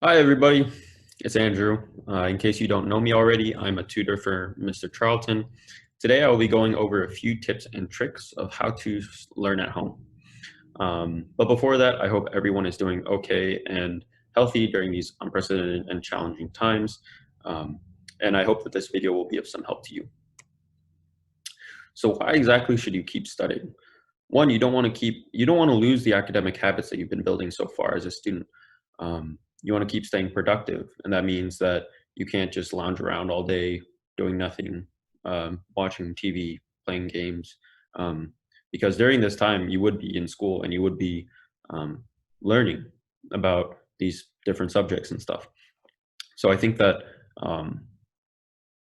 Hi, everybody. It's Andrew. In case you don't know me already, I'm a tutor for Mr. Charlton. Today, I will be going over a few tips and tricks of how to learn at home. But before that, I hope everyone is doing okay and healthy during these unprecedented and challenging times. Um, and I hope that this video will be of some help to you. So why exactly should you keep studying? One, you don't want to lose the academic habits that you've been building so far as a student. You want to keep staying productive, and that means that you can't just lounge around all day doing nothing, watching TV, playing games, because during this time you would be in school and you would be learning about these different subjects and stuff. So I think that um,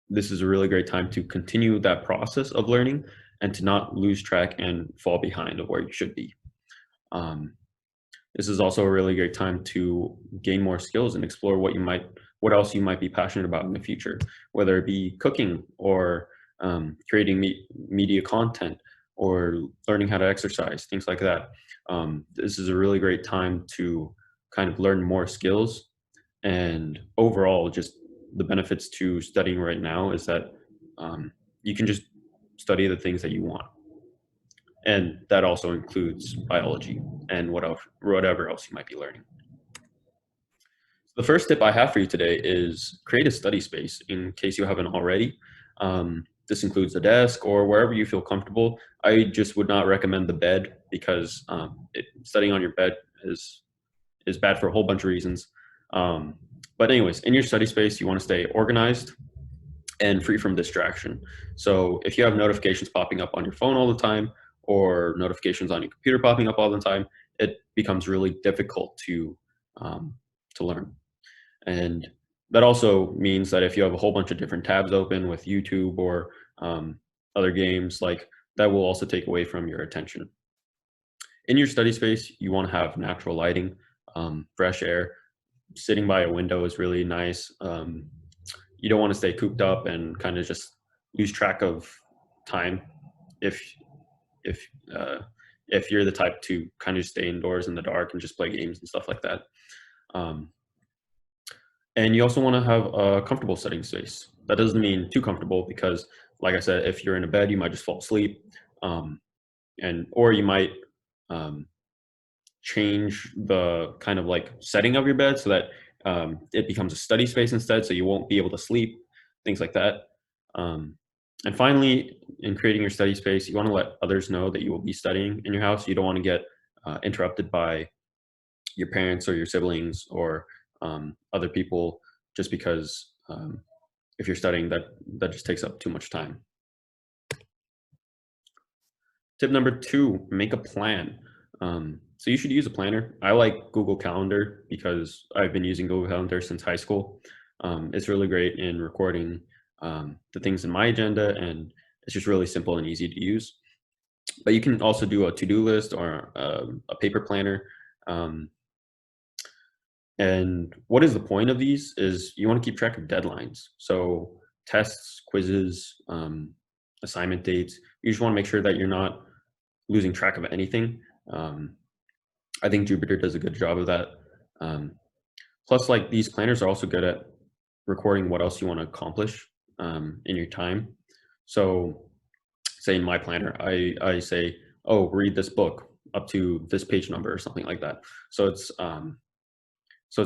this is a really great time to continue that process of learning and to not lose track and fall behind of where you should be. Um, this is also a really great time to gain more skills and explore what else you might be passionate about in the future, whether it be cooking or creating media content or learning how to exercise, things like that. This is a really great time to kind of learn more skills, and overall, just the benefits to studying right now is that you can just study the things that you want, and that also includes biology and whatever else you might be learning. The first tip I have for you today is create a study space in case you haven't already. This includes a desk or wherever you feel comfortable. I just would not recommend the bed because studying on your bed is bad for a whole bunch of reasons. But anyways, in your study space, you want to stay organized and free from distraction. So if you have notifications popping up on your phone all the time or notifications on your computer popping up all the time, it becomes really difficult to learn. And that also means that if you have a whole bunch of different tabs open with YouTube or other games, like that will also take away from your attention. In your study space, you want to have natural lighting, fresh air. Sitting by a window is really nice. You don't want to stay cooped up and kind of just lose track of time if if uh, if you're the type to kind of stay indoors in the dark and just play games and stuff like that. Um, and you also want to have a comfortable studying space. That doesn't mean too comfortable because, like I said, if you're in a bed, you might just fall asleep, um, and or you might um, change the kind of like setting of your bed so that it becomes a study space instead, so you won't be able to sleep, things like that. Um, and finally, in creating your study space, you want to let others know that you will be studying in your house. You don't want to get interrupted by your parents or your siblings or other people just because if you're studying, that just takes up too much time. Tip number two, make a plan. So you should use a planner. I like Google Calendar because I've been using Google Calendar since high school. It's really great in recording the things in my agenda, and it's just really simple and easy to use. But you can also do a to-do list or a paper planner. Um, and what is the point of these is you want to keep track of deadlines. So tests, quizzes, assignment dates. You just want to make sure that you're not losing track of anything. Um, I think Jupyter does a good job of that. Um, Plus, like these planners are also good at recording what else you want to accomplish in your time. So, say in my planner, I say, oh, read this book up to this page number or something like that. So it's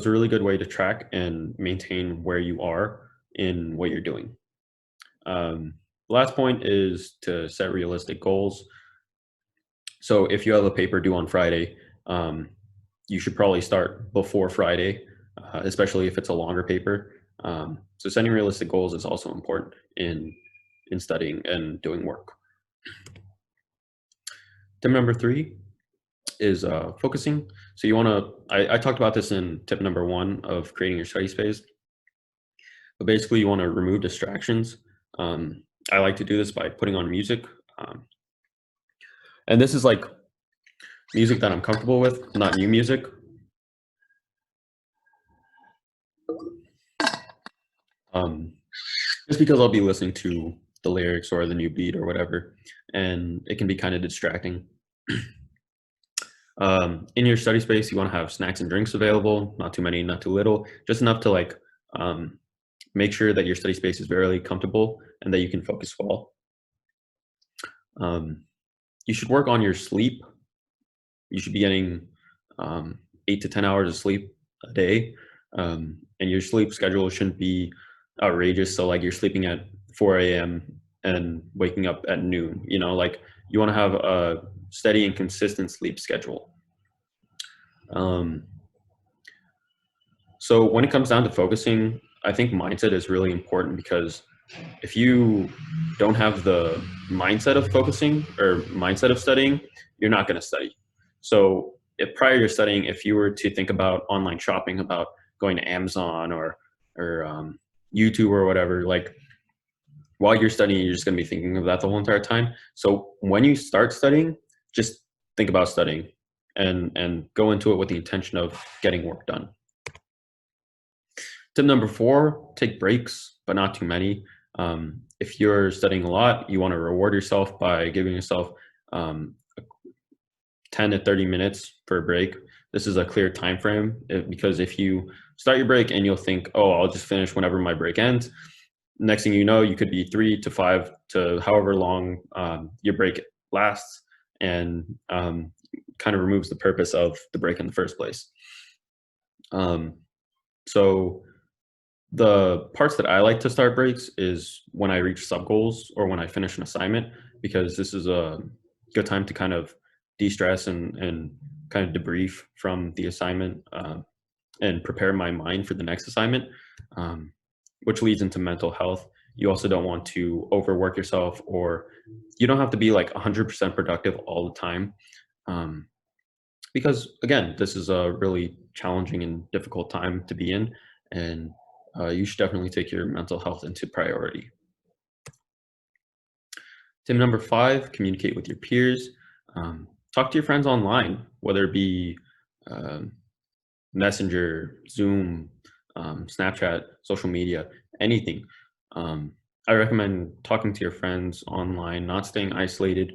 a really good way to track and maintain where you are in what you're doing. The last point is to set realistic goals. So if you have a paper due on Friday, you should probably start before Friday, especially if it's a longer paper. So setting realistic goals is also important in studying and doing work. Tip number three is focusing. So you want to, I talked about this in tip number one of creating your study space, but basically you want to remove distractions. I like to do this by putting on music. And this is like music that I'm comfortable with, not new music. Um, just because I'll be listening to the lyrics or the new beat or whatever, and it can be kind of distracting. In your study space, you want to have snacks and drinks available, not too many, not too little, just enough to like make sure that your study space is very comfortable and that you can focus well. You should work on your sleep. You should be getting 8 to 10 hours of sleep a day, and your sleep schedule shouldn't be outrageous. So like you're sleeping at 4 a.m. and waking up at noon. You know, like you want to have a steady and consistent sleep schedule. So when it comes down to focusing, I think mindset is really important because if you don't have the mindset of focusing or mindset of studying, you're not going to study. So if prior to studying, if you were to think about online shopping, about going to Amazon or YouTube or whatever, like while you're studying, you're just going to be thinking of that the whole entire time. So when you start studying, just think about studying and go into it with the intention of getting work done. Tip number 4, take breaks, but not too many. If you're studying a lot, you want to reward yourself by giving yourself 10 to 30 minutes for a break. This is a clear time frame because if you start your break and you'll think, oh, I'll just finish whenever my break ends, next thing you know, you could be 3 to 5 to however long your break lasts, and kind of removes the purpose of the break in the first place. So the parts that I like to start breaks is when I reach sub goals or when I finish an assignment, because this is a good time to kind of de-stress and kind of debrief from the assignment and prepare my mind for the next assignment, which leads into mental health. You also don't want to overwork yourself, or you don't have to be like 100% productive all the time. Because again, this is a really challenging and difficult time to be in, and you should definitely take your mental health into priority. Tip number 5, communicate with your peers. Talk to your friends online, whether it be Messenger, Zoom, Snapchat, social media, anything. I recommend talking to your friends online, not staying isolated,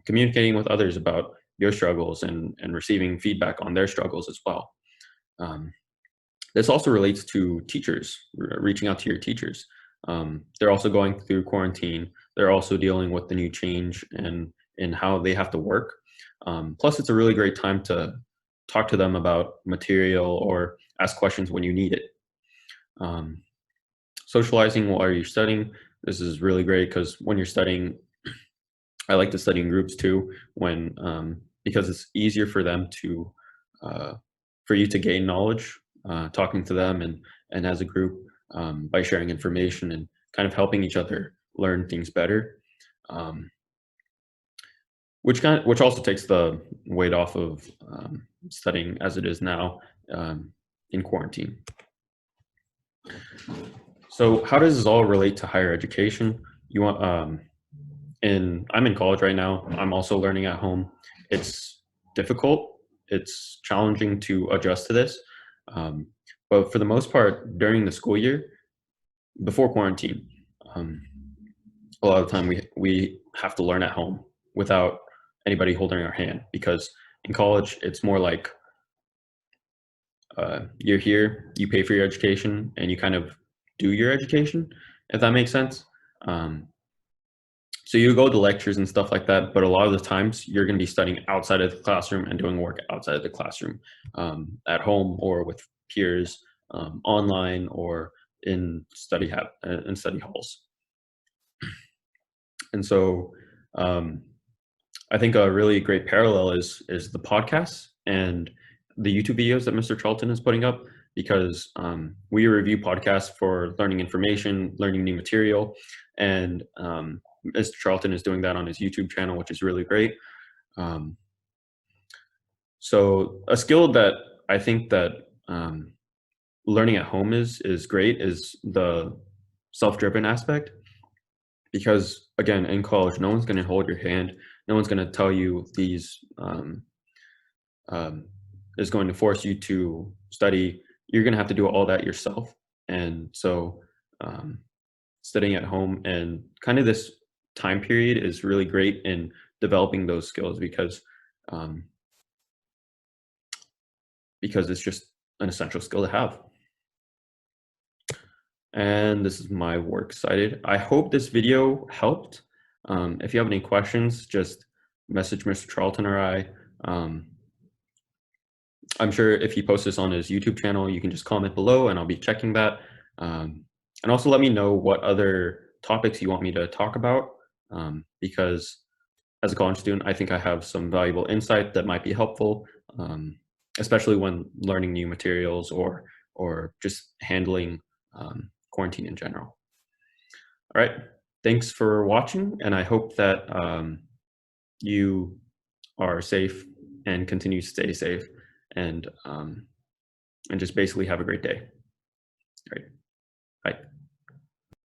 communicating with others about your struggles and receiving feedback on their struggles as well. This also relates to teachers, reaching out to your teachers. They're also going through quarantine. They're also dealing with the new change and how they have to work. Plus, it's a really great time to talk to them about material or ask questions when you need it. Socializing while you're studying. This is really great because when you're studying, I like to study in groups too, because it's easier for them to, for you to gain knowledge, talking to them and as a group, by sharing information and kind of helping each other learn things better, which also takes the weight off of studying as it is now in quarantine. So how does this all relate to higher education? You want I'm in college right now. I'm also learning at home. It's difficult. It's challenging to adjust to this. But for the most part, during the school year, before quarantine, a lot of the time we have to learn at home without anybody holding our hand, because in college, it's more like you're here, you pay for your education, and you kind of do your education, if that makes sense. So you go to lectures and stuff like that, but a lot of the times you're going to be studying outside of the classroom and doing work outside of the classroom, at home or with peers, online or in study halls. And so I think a really great parallel is the podcasts and the YouTube videos that Mr. Charlton is putting up, because we review podcasts for learning information, learning new material, and Mr. Charlton is doing that on his YouTube channel, which is really great. So a skill that I think that learning at home is great is the self-driven aspect, because again, in college, no one's going to hold your hand. No one's going to tell you these is going to force you to study. You're going to have to do all that yourself. And so studying at home and kind of this time period is really great in developing those skills, because because it's just an essential skill to have. And this is my works cited. I hope this video helped. If you have any questions, just message Mr. Charlton or I. I'm sure if he posts this on his YouTube channel, you can just comment below and I'll be checking that. And also let me know what other topics you want me to talk about, because as a college student, I think I have some valuable insight that might be helpful, especially when learning new materials or just handling quarantine in general. All right, thanks for watching, and I hope that you are safe and continue to stay safe, and just basically have a great day. All right, bye.